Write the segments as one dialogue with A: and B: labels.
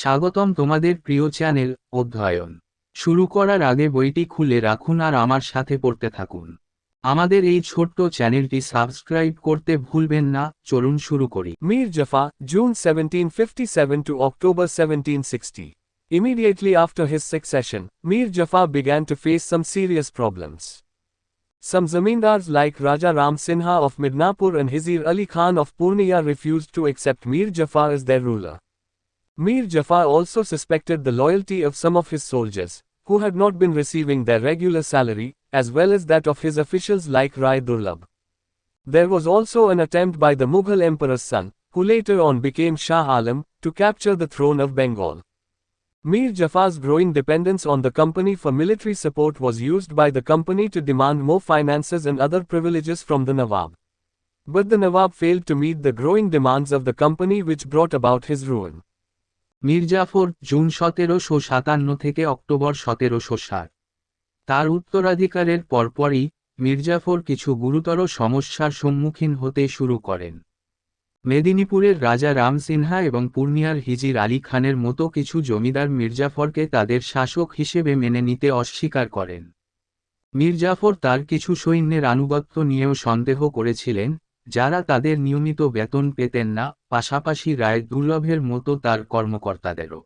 A: স্বাগতম তোমাদের প্রিয় চ্যানেল অধ্যয়ন। শুরু করার আগে বইটি খুলে রাখুন আর আমার সাথে পড়তে থাকুন। আমাদের এই ছোট্ট চ্যানেলটি সাবস্ক্রাইব করতে ভুলবেন না। চলুন শুরু করি।
B: Mir Jafar, June 1757 to October 1760. Immediately after his succession, Mir Jafar began to face some serious problems. Some zamindars like Raja Ram Sinha of Midnapur and Hizir Ali Khan of Purnia refused to accept Mir Jafar as their ruler. Mir Jafar also suspected the loyalty of some of his soldiers, who had not been receiving their regular salary, as well as that of his officials like Rai Durlab. There was also an attempt by the Mughal emperor's son, who later on became Shah Alam, to capture the throne of Bengal. Mir Jafar's growing dependence on the company for military support was used by the company to demand more finances and other privileges from the Nawab. But the Nawab failed to meet the growing demands of the company, which brought about his ruin.
A: Mir Jafar June 1757 থেকে October 1760। তার উত্তরাধিকারের পরপরই মির্জাফর কিছু গুরুতর সমস্যার সম্মুখীন হতে শুরু করেন। মেদিনীপুরের রাজা রাম সিনহা এবং পূর্ণিয়ার হিজির আলী খানের মতো কিছু জমিদার মির্জাফরকে তাদের শাসক হিসেবে মেনে নিতে অস্বীকার করেন। মির্জাফর তার কিছু সৈন্যের আনুগত্য নিয়েও সন্দেহ করেছিলেন, যারা তাদের নিয়মিত বেতন পেতেন না, পাশাপাশি রায় দুর্লভের মতো তার কর্মকর্তাদেরও।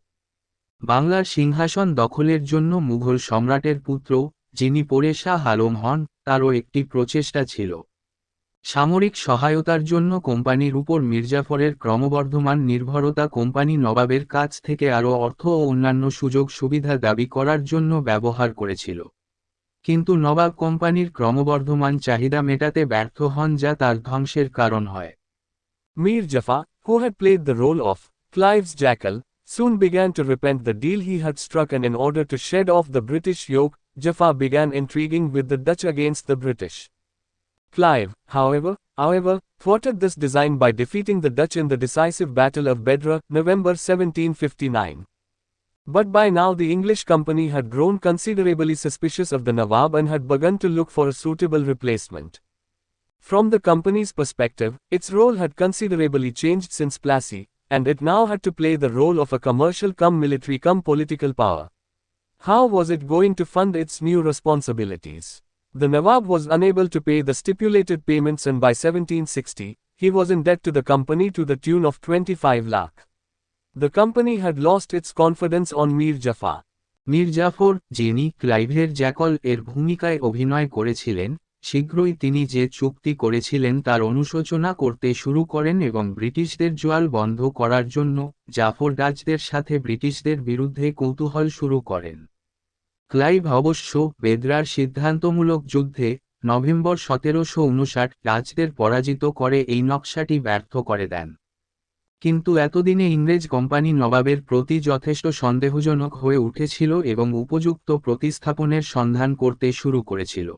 A: বাংলার সিংহাসন দখলের জন্য মুঘল সম্রাটের পুত্র, যিনি পরে শাহ আলম হন, তারও একটি প্রচেষ্টা ছিল। সামরিক সহায়তার জন্য কোম্পানির উপর মির্জাফরের ক্রমবর্ধমান নির্ভরতা কোম্পানি নবাবের কাছ থেকে আরও অর্থ ও অন্যান্য সুযোগ সুবিধা দাবি করার জন্য ব্যবহার করেছিল। কিন্তু নবাব কোম্পানির ক্রমবর্ধমান চাহিদা মেটাতে ব্যর্থ হন, যা তার ধ্বংসের কারণ হয়।
B: Mir Jafar, who had played the role of Clive's jackal, soon began to repent the deal he had struck, and in order to shed off the British yoke, Jafar began intriguing with the Dutch against the British. Clive, however, thwarted this design by defeating the Dutch in the decisive Battle of Bedra, November 1759. But by now the English company had grown considerably suspicious of the Nawab and had begun to look for a suitable replacement. From the company's perspective, its role had considerably changed since Plassey, and it now had to play the role of a commercial-cum-military-cum-political power. How was it going to fund its new responsibilities? The Nawab was unable to pay the stipulated payments, and by 1760, he was in debt to the company to the tune of 25 lakh. The company had lost its confidence on Mir Jafar.
A: Mir Jafar, যিনি ক্লাইভের Jekyll এর ভূমিকায় অভিনয় করেছিলেন, শীঘ্রই তিনি যে চুক্তি করেছিলেন তার অনুশোচনা করতে শুরু করেন এবং ব্রিটিশদের জোয়াল বন্ধ করার জন্য জাফর ডাচদের সাথে ব্রিটিশদের বিরুদ্ধে কৌতূহল শুরু করেন। ক্লাইভ অবশ্য বেদ্রার সিদ্ধান্তমূলক যুদ্ধে নভেম্বর 1759 ডাচদের পরাজিত করে এই নকশাটি ব্যর্থ করে দেন। কিন্তু এতদিনে ইংরেজ কোম্পানি নবাবের প্রতি যথেষ্ট সন্দেহজনক হয়ে উঠেছিল এবং উপযুক্ত প্রতিস্থাপনের সন্ধান করতে শুরু করেছিল।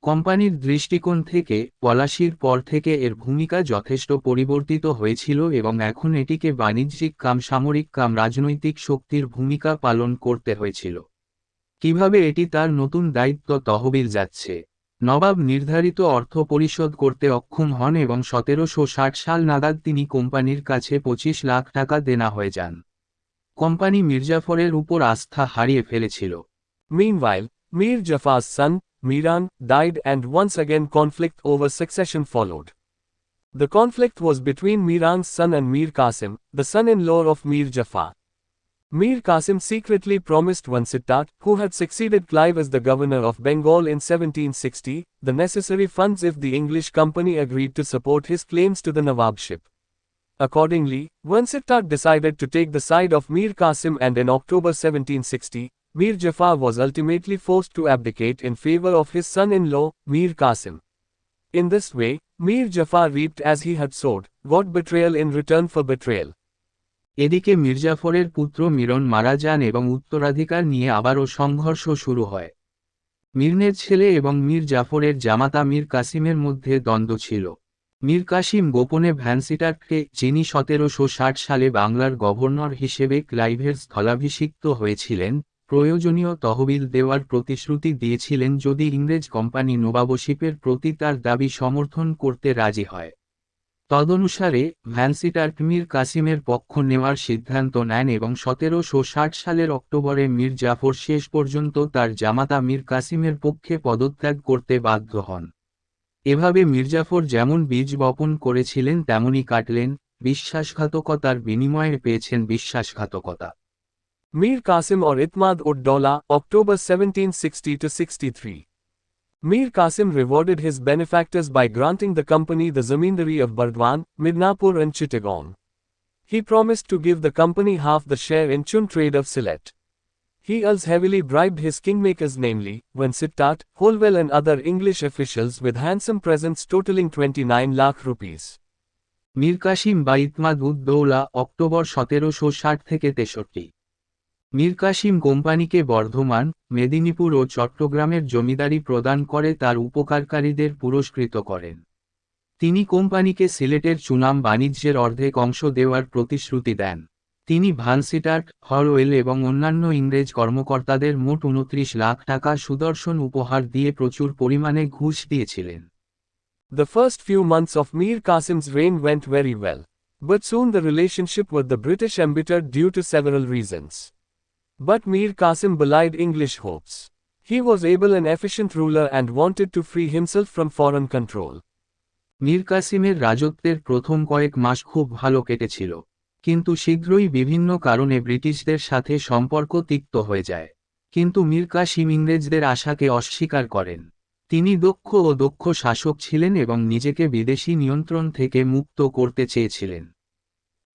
A: কোম্পানির দৃষ্টিকোণ থেকে পলাশির পর থেকে এর ভূমিকা যথেষ্ট পরিবর্তিত হয়েছিল এবং এখন এটিকে বাণিজ্যিক কাম সামরিক কাম রাজনৈতিক শক্তির ভূমিকা পালন করতে হয়েছিল। কিভাবে এটি তার নতুন দায়িত্ব তহবিল যাচ্ছে। নবাব নির্ধারিত অর্থ পরিশোধ করতে অক্ষম হন এবং 1760 সাল নাগাদ তিনি কোম্পানির কাছে 25 লাখ টাকা দেনা হয়ে যান। কোম্পানি মির্জাফরের উপর আস্থা হারিয়ে ফেলেছিল।
B: Meanwhile, Mir Jafar's son, Miran, died, and once again conflict over succession followed. The conflict was between Miran's son and Mir Qasim, the son-in-law of Mir Jafar. Mir Qasim secretly promised Vansittart, who had succeeded Clive as the governor of Bengal in 1760, the necessary funds if the English company agreed to support his claims to the Nawabship. Accordingly, Vansittart decided to take the side of Mir Qasim, and in October 1760, Mir Jafar was ultimately forced to abdicate in favor of his son-in-law, Mir Qasim. In this way, Mir Jafar reaped as he had sowed, got betrayal in return for betrayal.
A: এদিকে মির্জাফরের পুত্র মিরন মারা যান এবং উত্তরাধিকার নিয়ে আবারও সংঘর্ষ শুরু হয়। মিরনের ছেলে এবং মীর জাফরের জামাতা মীর কাসিমের মধ্যে দ্বন্দ্ব ছিল। মীর কাসিম গোপনে ভ্যানসিটার্টকে, যিনি 1760 সালে বাংলার গভর্নর হিসেবে ক্লাইভের স্থলাভিষিক্ত হয়েছিলেন, প্রয়োজনীয় তহবিল দেওয়ার প্রতিশ্রুতি দিয়েছিলেন যদি ইংরেজ কোম্পানি নবাবশিপের প্রতি তার দাবি সমর্থন করতে রাজি হয়। তদনুসারে ভ্যানসিটার্ক মীর কাসিমের পক্ষ নেওয়ার সিদ্ধান্ত নেন এবং 1760 সালের অক্টোবরে মীর জাফর শেষ পর্যন্ত তার জামাতা মীর কাসিমের পক্ষে পদত্যাগ করতে বাধ্য হন। এভাবে মির্জাফর যেমন বীজ বপন করেছিলেন তেমনই কাটলেন, বিশ্বাসঘাতকতার বিনিময়ে পেয়েছেন বিশ্বাসঘাতকতা।
B: Mir Qasim or Itmad ud Daula, October 1760–63. Mir Qasim rewarded his benefactors by granting the company the zamindari of Bardwan, Midnapur and Chittagong. He promised to give the company half the share in chun trade of Sylhet. He also heavily bribed his kingmakers, namely, Van Sittat, Holwell and other English officials with handsome presents totaling 29 lakh rupees.
A: Mir Qasim বা ইতমাদ উদ Daula, October 1760–63। Mir Qasim কোম্পানিকে বর্ধমান, মেদিনীপুর ও চট্টগ্রামের জমিদারি প্রদান করে তার উপকারকারীদের পুরস্কৃত করেন। তিনি কোম্পানিকে সিলেটের চুনাম বাণিজ্যের অর্ধেক অংশ দেওয়ার প্রতিশ্রুতি দেন। তিনি ভানসিটার্ক, হলওয়েল এবং অন্যান্য ইংরেজ কর্মকর্তাদের মোট 29 লাখ টাকা সুদর্শন উপহার দিয়ে প্রচুর পরিমাণে ঘুষ দিয়েছিলেন।
B: The first few months of Mir Qasim's reign went very well. But soon the relationship with the British embittered due to several reasons. But Mir Qasim belied English hopes. He was able and efficient ruler and wanted to free himself from foreign control.
A: Mir কাসিমের রাজত্বের প্রথম কয়েক মাস খুব ভালো কেটেছিল, কিন্তু শীঘ্রই বিভিন্ন কারণে ব্রিটিশদের সাথে সম্পর্ক তিক্ত হয়ে যায়। কিন্তু মীর কাসিম ইংরেজদের আশাকে অস্বীকার করেন। তিনি দক্ষ শাসক ছিলেন এবং নিজেকে বিদেশি নিয়ন্ত্রণ থেকে মুক্ত করতে চেয়েছিলেন।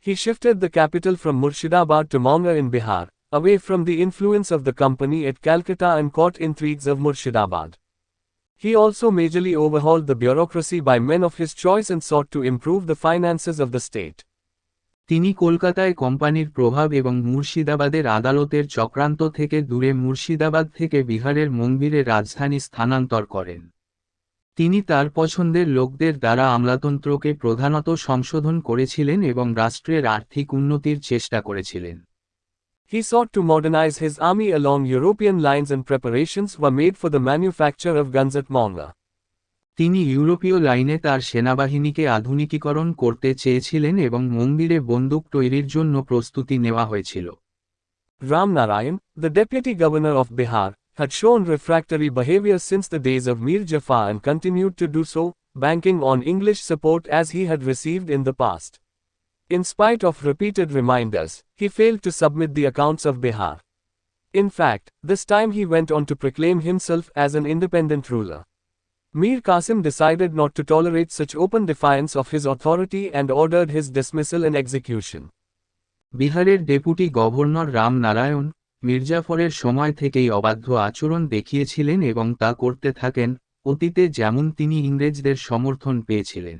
B: He shifted the capital from Murshidabad to Maunga in Bihar, away from the influence of the company at Calcutta and court intrigues of Murshidabad. He also majorly overhauled the bureaucracy by men of his choice and sought to improve the finances of the state.
A: তিনি কলকাতায় কোম্পানির প্রভাব এবং মুর্শিদাবাদের আদালতের চক্রান্ত থেকে দূরে মুর্শিদাবাদ থেকে বিহারের মন্দিরে রাজধানী স্থানান্তর করেন। তিনি তার পছন্দের লোকদের দ্বারা আমলাতন্ত্রকে প্রধানত সংশোধন করেছিলেন এবং রাষ্ট্রের আর্থিক উন্নতির চেষ্টা করেছিলেন।
B: He sought to modernize his army along European lines and preparations were made for the manufacture of guns at Maunga.
A: তিনি ইউরোপীয় লাইনে তার সেনাবাহিনীকে আধুনিকীকরণ করতে চেয়েছিলেন এবং মন্দিরে বন্দুক তৈরির জন্য প্রস্তুতি নেওয়া হয়েছিল।
B: Ram Narayan, the deputy governor of Bihar, had shown refractory behavior since the days of Mir Jafar and continued to do so, banking on English support as he had received in the past. In spite of repeated reminders, he failed to submit the accounts of Bihar. In fact, this time he went on to proclaim himself as an independent ruler. Mir Qasim decided not to tolerate such open defiance of his authority and ordered his dismissal and execution.
A: বিহারের deputy governor Ram Narayan, মির্জাফরের সময় থেকেই অবাধ্য আচরণ দেখিয়েছিলেন এবং তা করতে থাকেন, অতীতে যেমন তিনি ইংরেজদের সমর্থন পেয়েছিলেন।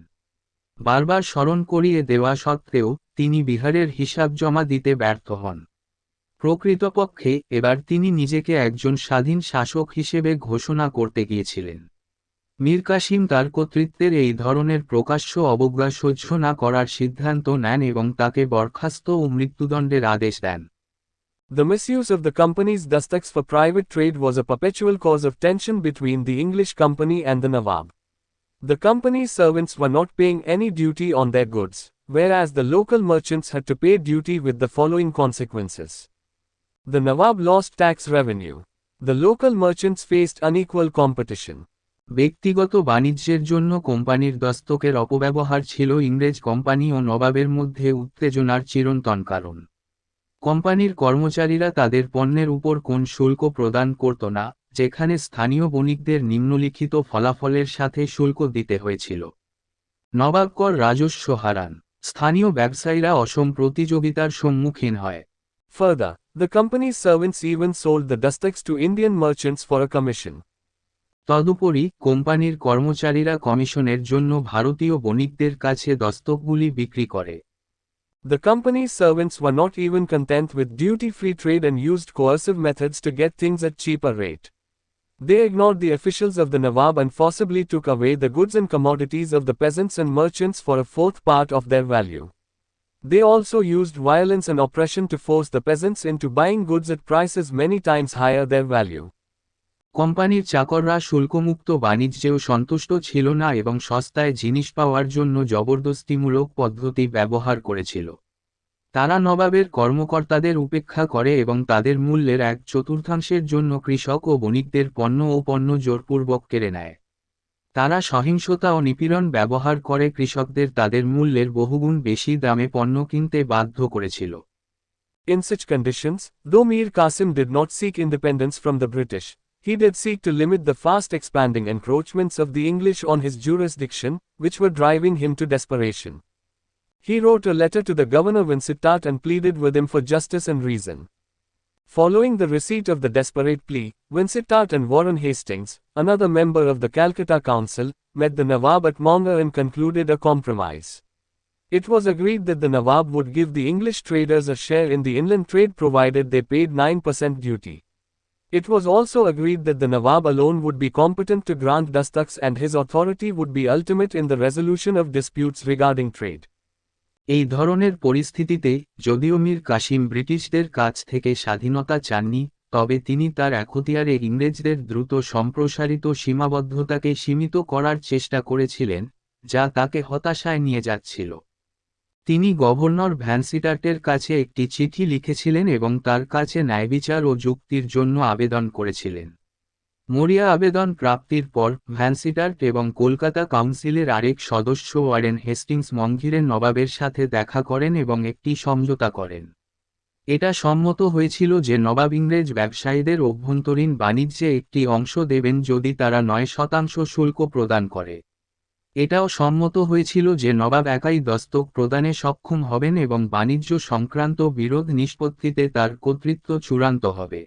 A: বারবার স্মরণ করিয়ে দেওয়া সত্ত্বেও তিনি বিহারের হিসাব জমা দিতে ব্যর্থ হন। প্রকৃতপক্ষে এবার তিনি নিজেকে একজন স্বাধীন শাসক হিসেবে ঘোষণা করতে গিয়েছিলেন। মীর কাসিম তার কর্তৃত্বের এই ধরনের প্রকাশ্য অবজ্ঞা সহ্য না করার সিদ্ধান্ত নেন এবং তাকে বরখাস্ত ও মৃত্যুদণ্ডের আদেশ দেন।
B: The misuse of the company's dastaks for private trade was a perpetual cause of tension between the English company and the Nawab. The company's servants were not paying any duty on their goods, whereas the local merchants had to pay duty with the following consequences. The Nawab lost tax revenue. The local merchants faced unequal competition.
A: ব্যক্তিগত বাণিজ্যের জন্য কোম্পানির দস্তকের অপব্যবহার ছিল ইংরেজ company ও নবাবের মধ্যে উত্তেজনার চিরন্তন কারণ। কোম্পানির কর্মচারীরা তাদের পণ্যের উপর কোন শুল্ক প্রদান করত না, যেখানে স্থানীয় বণিকদের নিম্নলিখিত ফলাফলের সাথে শুল্ক দিতে হয়েছিল। নবাব কর রাজস্ব হারান, স্থানীয় ব্যবসায়ীরা অসম প্রতিযোগিতার সম্মুখীন হয়।
B: Further, the company's servants even sold the dastaks to Indian merchants for a commission.
A: তদুপরি কোম্পানির কর্মচারীরা কমিশনের জন্য ভারতীয় বণিকদের কাছে দস্তকগুলি বিক্রি করে।
B: The company's servants were not even content with duty-free trade and used coercive methods to get things at cheaper rate. They ignored the officials of the Nawab and forcibly took away the goods and commodities of the peasants and merchants for a fourth part of their value. They also used violence and oppression to force the peasants into buying goods at prices many times higher their value.
A: কোম্পানির চাকররা শুল্কমুক্ত বাণিজ্যেও সন্তুষ্ট ছিল না এবং সস্তায় জিনিস পাওয়ার জন্য জবরদস্তিমূলক পদ্ধতি ব্যবহার করেছিল। তারা নবাবের কর্মকর্তাদের উপেক্ষা করে এবং তাদের মূল্যের 1/4 জন্য কৃষক ও বণিকদের পণ্য ও পণ্য জোরপূর্বক কেড়ে নেয়। তারা সহিংসতা ও নিপীড়ন ব্যবহার করে কৃষকদের তাদের মূল্যের বহুগুণ বেশি দামে পণ্য কিনতে বাধ্য করেছিল।
B: In such conditions, though Mir Qasim did not seek independence from the British, he did seek to limit the fast expanding encroachments of the English on his jurisdiction, which were driving him to desperation. He wrote a letter to the governor Vincitat and pleaded with him for justice and reason. Following the receipt of the desperate plea, Vincitat and Warren Hastings, another member of the Calcutta Council, met the Nawab at Monga and concluded a compromise. It was agreed that the Nawab would give the English traders a share in the inland trade provided they paid 9% duty. It was also agreed that the Nawab alone would be competent to grant dastaks and his authority would be ultimate in the resolution of disputes regarding trade.
A: এই ধরনের পরিস্থিতিতে যদিও মীর কাসিম ব্রিটিশদের কাছ থেকে স্বাধীনতা চাননি, তবে তিনি তার এখতিয়ারে ইংরেজদের দ্রুত সম্প্রসারিত সীমাবদ্ধতাকে সীমিত করার চেষ্টা করেছিলেন, যা তাকে হতাশায় নিয়ে যাচ্ছিল। তিনি গভর্নর ভ্যানসিটার্টের কাছে একটি চিঠি লিখেছিলেন এবং তার কাছে ন্যায়বিচার ও যুক্তির জন্য আবেদন করেছিলেন। মরিয়া আবেদন প্রাপ্তির পর ভ্যানসিটার্ট এবং কলকাতা কাউন্সিলের আরেক সদস্য ওয়ারেন হেস্টিংস মঙ্গিরের নবাবের সাথে দেখা করেন এবং একটি সমঝোতা করেন। এটা সম্মত হয়েছিল যে নবাব ইংরেজ ব্যবসায়ীদের অভ্যন্তরীণ বাণিজ্যে একটি অংশ দেবেন যদি তারা 9% শুল্ক প্রদান করে। এটাও সম্মত হয়েছিল যে নবাব একাই দস্তক প্রদানে সক্ষম হবেন এবং বাণিজ্য সংক্রান্ত বিরোধ নিষ্পত্তিতে তার কর্তৃত্ব চূড়ান্ত হবে।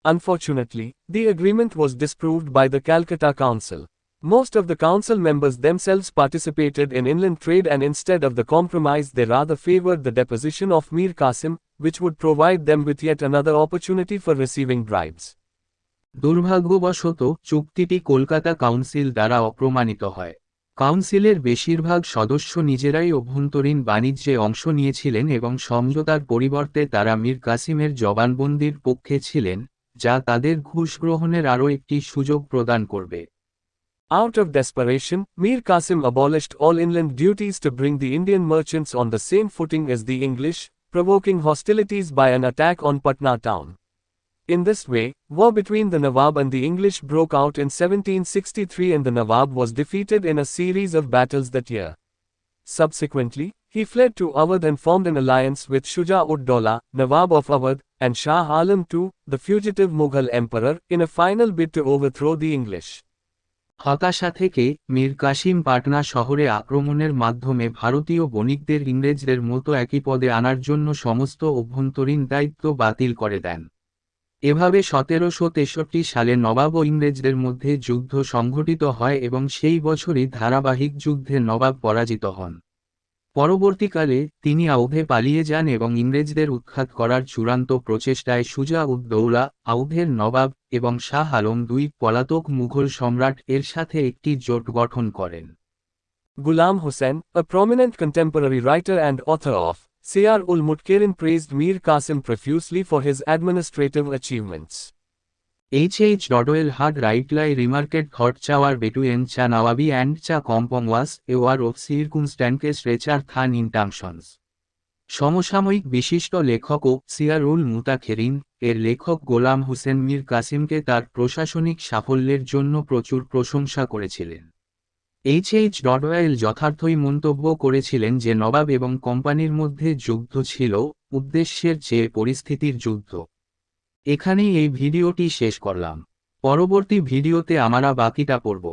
B: Unfortunately, the agreement was disproved by the Calcutta Council. Most of the council members themselves participated in inland trade and instead of the compromise they rather favored the deposition of Mir Qasim, which would provide them with yet another opportunity for receiving bribes.
A: দুর্ভাগ্যবশত চুক্তিটি Kolkata council দ্বারা অপ্রমাণিত হয়। কাউন্সিলের বেশিরভাগ সদস্য নিজেরাই অভ্যন্তরীণ বাণিজ্যে অংশ নিয়েছিলেন এবং সমঝোতার পরিবর্তে তারা মীর কাসিমের জবানবন্দির পক্ষে ছিলেন, যা তাদের ঘুষ গ্রহণের আরও একটি সুযোগ প্রদান করবে।
B: Out of desperation, Mir Qasim abolished all inland duties to bring the Indian merchants on the same footing as the English, provoking hostilities by an attack on Patna town. In this way, war between the Nawab and the English broke out in 1763 and the Nawab was defeated in a series of battles that year. Subsequently, he fled to Awadh and formed an alliance with Shuja-ud-Dawla, Nawab of Awadh, and Shah Alam II, the fugitive Mughal emperor, in a final bid to overthrow the English.
A: হতাশা থেকে মীর কাসিম পাটনা শহরে আক্রমণের মাধ্যমে ভারতীয় বণিকদের ইংরেজদের মতো একই পদে আনার জন্য সমস্ত অভ্যন্তরীণ দায়িত্ব বাতিল করে দেন। এভাবে 1763 সালে নবাব ও ইংরেজদের মধ্যে যুদ্ধ সংঘটিত হয় এবং সেই বছরই ধারাবাহিক যুদ্ধে নবাব পরাজিত হন। পরবর্তীকালে তিনি আউধে পালিয়ে যান এবং ইংরেজদের উৎখাত করার চূড়ান্ত প্রচেষ্টায় সুজা-উদ-দৌলা, আউধের নবাব, এবং শাহ আলম II পলাতক মুঘল সম্রাট এর সাথে একটি জোট গঠন করেন।
B: Ghulam Hussain, a prominent contemporary writer and author of Siyar-ul-Mutkirin praised Mir Qasim profusely for his administrative achievements.
A: H. Dodwell had rightly remarked thought chower between cha Nawabi and cha Kompong was a war of circumstances richer than intentions. সমসাময়িক বিশিষ্ট লেখক ও সিয়ারুল মুতাখিরিন এর লেখক গোলাম হোসেন মীর কাসিমকে তার প্রশাসনিক সাফল্যের জন্য প্রচুর প্রশংসা করেছিলেন। H. ডডওয়েল যথার্থই মন্তব্য করেছিলেন যে নবাব এবং কোম্পানির মধ্যে যুদ্ধ ছিল উদ্দেশ্যের চেয়ে পরিস্থিতির যুদ্ধ। এখানেই এই ভিডিওটি শেষ করলাম। পরবর্তী ভিডিওতে আমরা বাকিটা পড়ব।